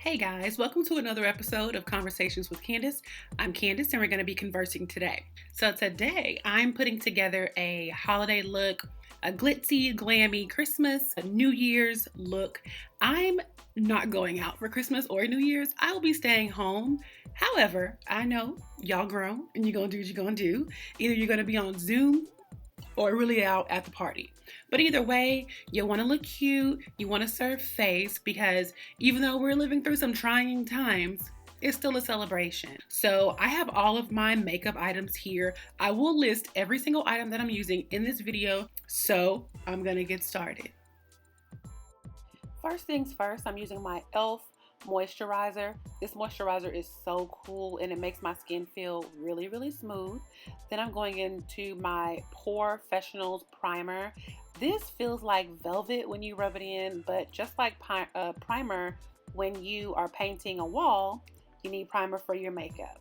Hey guys, welcome to another episode of Conversations with Candace. I'm Candace and we're going to be conversing today. So today I'm putting together a holiday look, a glitzy, glammy Christmas, a New Year's look. I'm not going out for Christmas or New Year's. I will be staying home. However, I know y'all grown and you're going to do what you're going to do. Either you're going to be on Zoom or really out at the party. But either way, you want to look cute, you want to serve face, because even though we're living through some trying times, it's still a celebration. So I have all of my makeup items here. I will list every single item that I'm using in this video, so I'm gonna get started. First things first, I'm using my e.l.f. moisturizer. This moisturizer is so cool and it makes my skin feel really smooth. Then I'm going into my Porefessional primer. This feels like velvet when you rub it in, but just like primer when you are painting a wall, you need primer for your makeup.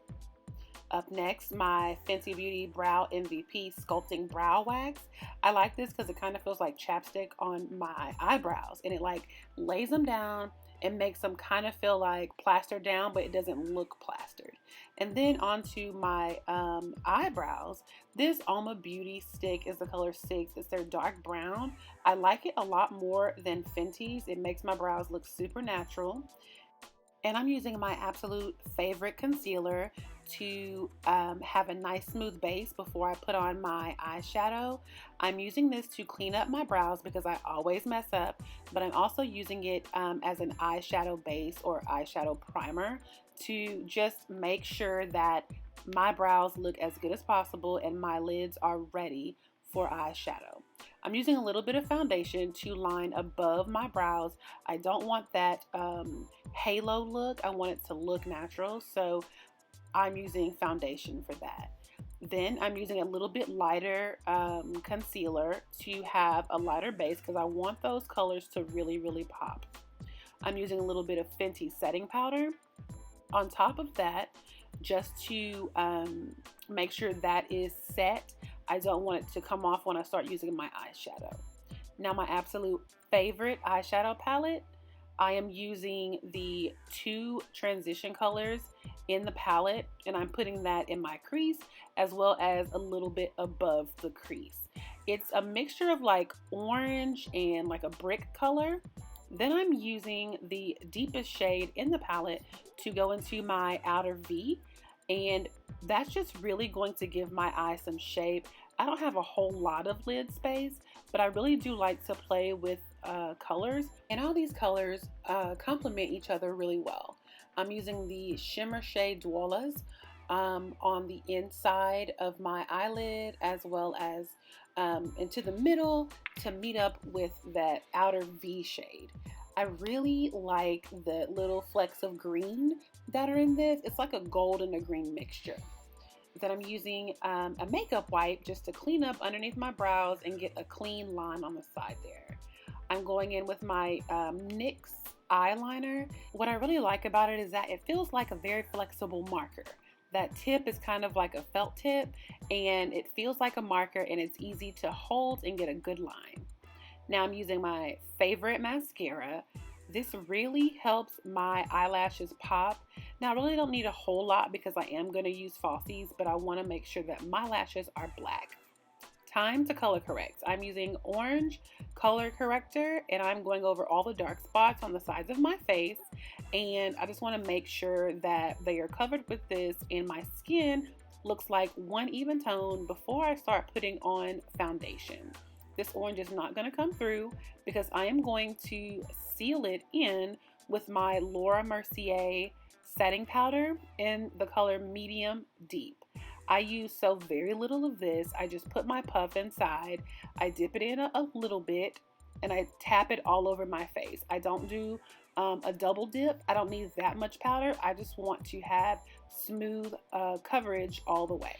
Up next, my Fenty Beauty Brow MVP Sculpting Brow Wax. I like this because it kind of feels like chapstick on my eyebrows, and it like lays them down and makes them kind of feel like plastered down, but it doesn't look plastered. And then onto my eyebrows. This Alma Beauty stick is the color 6. It's their dark brown. I like it a lot more than Fenty's. It makes my brows look super natural. And I'm using my absolute favorite concealer to have a nice smooth base before I put on my eyeshadow. I'm using this to clean up my brows because I always mess up, but I'm also using it as an eyeshadow base or eyeshadow primer to just make sure that my brows look as good as possible and my lids are ready for eyeshadow. I'm using a little bit of foundation to line above my brows. I don't want that halo look. I want it to look natural, so I'm using foundation for that. Then I'm using a little bit lighter concealer to have a lighter base because I want those colors to really pop. I'm using a little bit of Fenty setting powder on top of that just to make sure that is set. I don't want it to come off when I start using my eyeshadow. Now my absolute favorite eyeshadow palette, I am using the 2 transition colors in the palette, and I'm putting that in my crease as well as a little bit above the crease. It's a mixture of like orange and like a brick color. Then I'm using the deepest shade in the palette to go into my outer V, and that's just really going to give my eye some shape. I don't have a whole lot of lid space, but I really do like to play with colors, and all these colors complement each other really well. I'm using the shimmer shade Dwellas on the inside of my eyelid as well as into the middle to meet up with that outer V shade. I really like the little flecks of green that are in this. It's like a gold and a green mixture. Then I'm using a makeup wipe just to clean up underneath my brows and get a clean line on the side there. I'm going in with my NYX eyeliner. What I really like about it is that it feels like a very flexible marker. That tip is kind of like a felt tip, and it feels like a marker, and it's easy to hold and get a good line. Now I'm using my favorite mascara. This really helps my eyelashes pop. Now I really don't need a whole lot because I am going to use Falsies, but I want to make sure that my lashes are black. Time to color correct. I'm using orange color corrector, and I'm going over all the dark spots on the sides of my face, and I just want to make sure that they are covered with this and my skin looks like one even tone before I start putting on foundation. This orange is not going to come through because I am going to seal it in with my Laura Mercier setting powder in the color medium deep. I use so very little of this. I just put my puff inside, I dip it in a little bit, and I tap it all over my face. I don't do a double dip. I don't need that much powder. I just want to have smooth coverage all the way.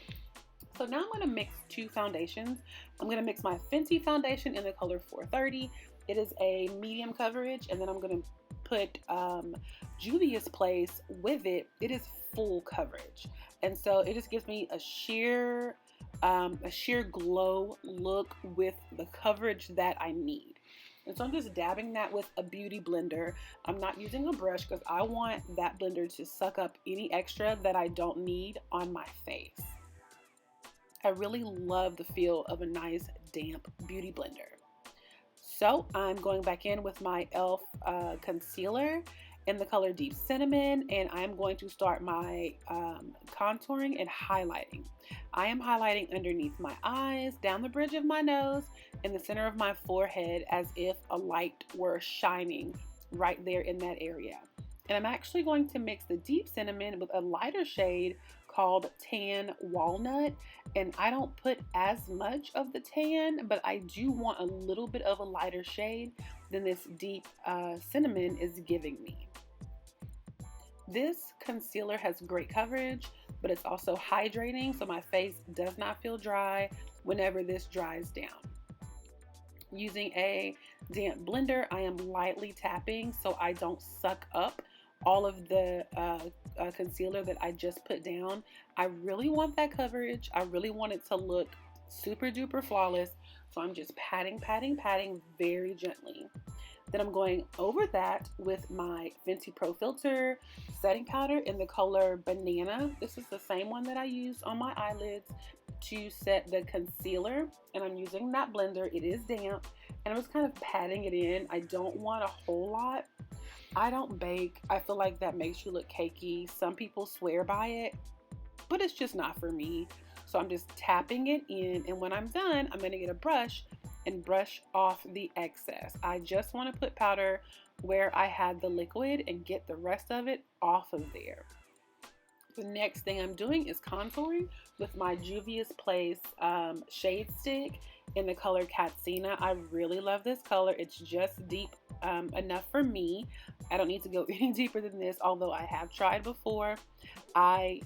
So now I'm going to mix 2 foundations. I'm going to mix my Fenty foundation in the color 430. It is a medium coverage, and then I'm going to put Juvia's Place with it. It is full coverage, and so it just gives me a sheer glow look with the coverage that I need. And so I'm just dabbing that with a beauty blender. I'm not using a brush because I want that blender to suck up any extra that I don't need on my face. I really love the feel of a nice damp beauty blender. So I'm going back in with my e.l.f. Concealer in the color Deep Cinnamon, and I'm going to start my contouring and highlighting. I am highlighting underneath my eyes, down the bridge of my nose, in the center of my forehead, as if a light were shining right there in that area. And I'm actually going to mix the Deep Cinnamon with a lighter shade called Tan Walnut, and I don't put as much of the tan, but I do want a little bit of a lighter shade than this Deep Cinnamon is giving me. This concealer has great coverage, but it's also hydrating, so my face does not feel dry whenever this dries down. Using a damp blender, I am lightly tapping so I don't suck up all of the concealer that I just put down. I really want that coverage. I really want it to look super duper flawless. So I'm just patting very gently. Then I'm going over that with my Fenty Pro Filt'r setting powder in the color Banana. This is the same one that I used on my eyelids to set the concealer. And I'm using that blender. It is damp. And I'm just kind of patting it in. I don't want a whole lot. I don't bake. I feel like that makes you look cakey. Some people swear by it, but it's just not for me. So I'm just tapping it in, and when I'm done, I'm gonna get a brush and brush off the excess. I just wanna put powder where I had the liquid and get the rest of it off of there. The next thing I'm doing is contouring with my Juvia's Place shade stick in the color Katsina. I really love this color. It's just deep enough for me. I don't need to go any deeper than this, although I have tried before. I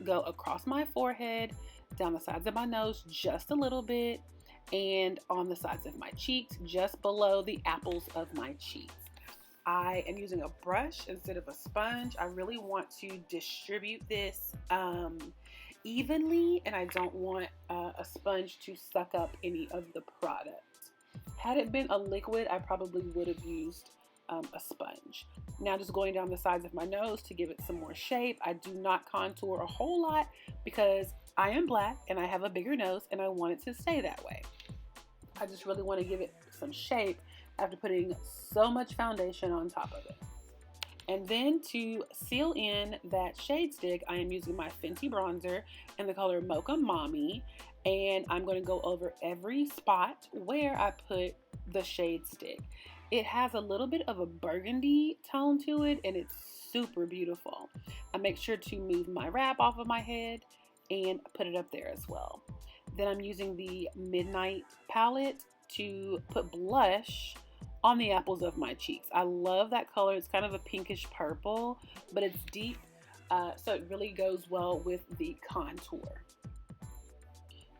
go across my forehead, down the sides of my nose just a little bit, and on the sides of my cheeks, just below the apples of my cheeks. I am using a brush instead of a sponge. I really want to distribute this evenly, and I don't want a sponge to suck up any of the product. Had it been a liquid, I probably would have used a sponge. Now just going down the sides of my nose to give it some more shape. I do not contour a whole lot because I am black and I have a bigger nose and I want it to stay that way. I just really want to give it some shape after putting so much foundation on top of it. And then to seal in that shade stick, I am using my Fenty bronzer in the color Mocha Mami, and I'm going to go over every spot where I put the shade stick. It has a little bit of a burgundy tone to it, and it's super beautiful. I make sure to move my wrap off of my head and put it up there as well. Then I'm using the Midnight palette to put blush on the apples of my cheeks. I love that color. It's kind of a pinkish purple, but it's deep, so it really goes well with the contour.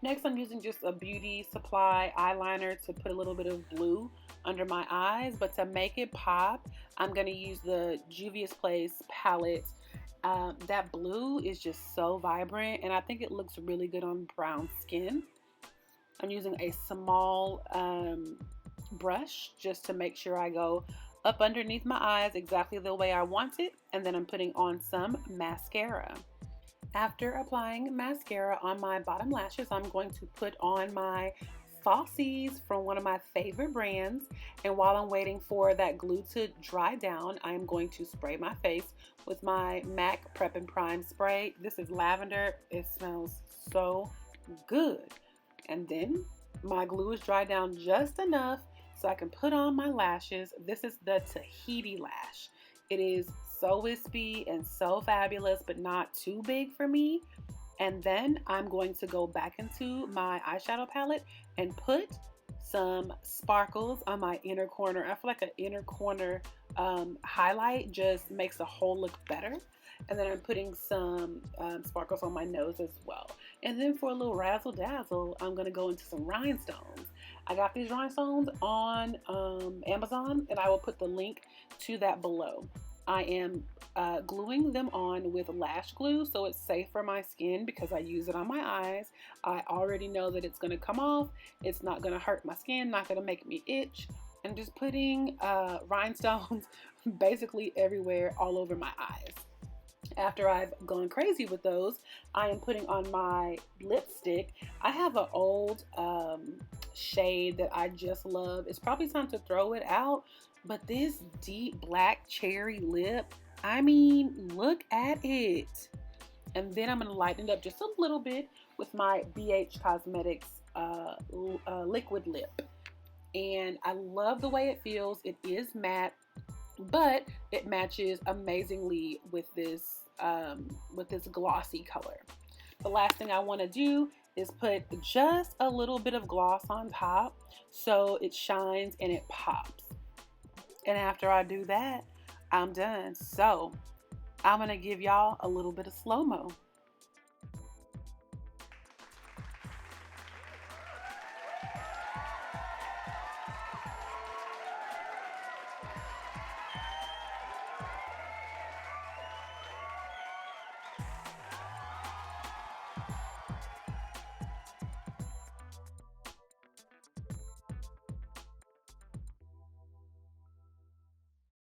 Next, I'm using just a Beauty Supply eyeliner to put a little bit of blue under my eyes, but to make it pop, I'm going to use the Juvia's Place palette. That blue is just so vibrant, and I think it looks really good on brown skin. I'm using a small brush just to make sure I go up underneath my eyes exactly the way I want it, and then I'm putting on some mascara. After applying mascara on my bottom lashes, I'm going to put on my Falsies from one of my favorite brands, and while I'm waiting for that glue to dry down, I'm going to spray my face with my MAC Prep and Prime spray. This is lavender. It smells so good. And then my glue is dried down just enough so I can put on my lashes. This is the Tahiti lash. It is so wispy and so fabulous, but not too big for me. And then I'm going to go back into my eyeshadow palette and put some sparkles on my inner corner. I feel like an inner corner highlight just makes the whole look better. And then I'm putting some sparkles on my nose as well. And then for a little razzle dazzle, I'm going to go into some rhinestones. I got these rhinestones on Amazon, and I will put the link to that below. I am gluing them on with lash glue so it's safe for my skin because I use it on my eyes. I already know that it's going to come off. It's not going to hurt my skin, not going to make me itch. and just putting rhinestones basically everywhere, all over my eyes. After I've gone crazy with those, I am putting on my lipstick. I have an old shade that I just love. It's probably time to throw it out, but this deep black cherry lip, I mean, look at it. And then I'm going to lighten it up just a little bit with my BH Cosmetics liquid lip. And I love the way it feels. It is matte, but it matches amazingly with this glossy color. The last thing I want to do is put just a little bit of gloss on top so it shines and it pops. And after I do that, I'm done. So I'm going to give y'all a little bit of slow-mo.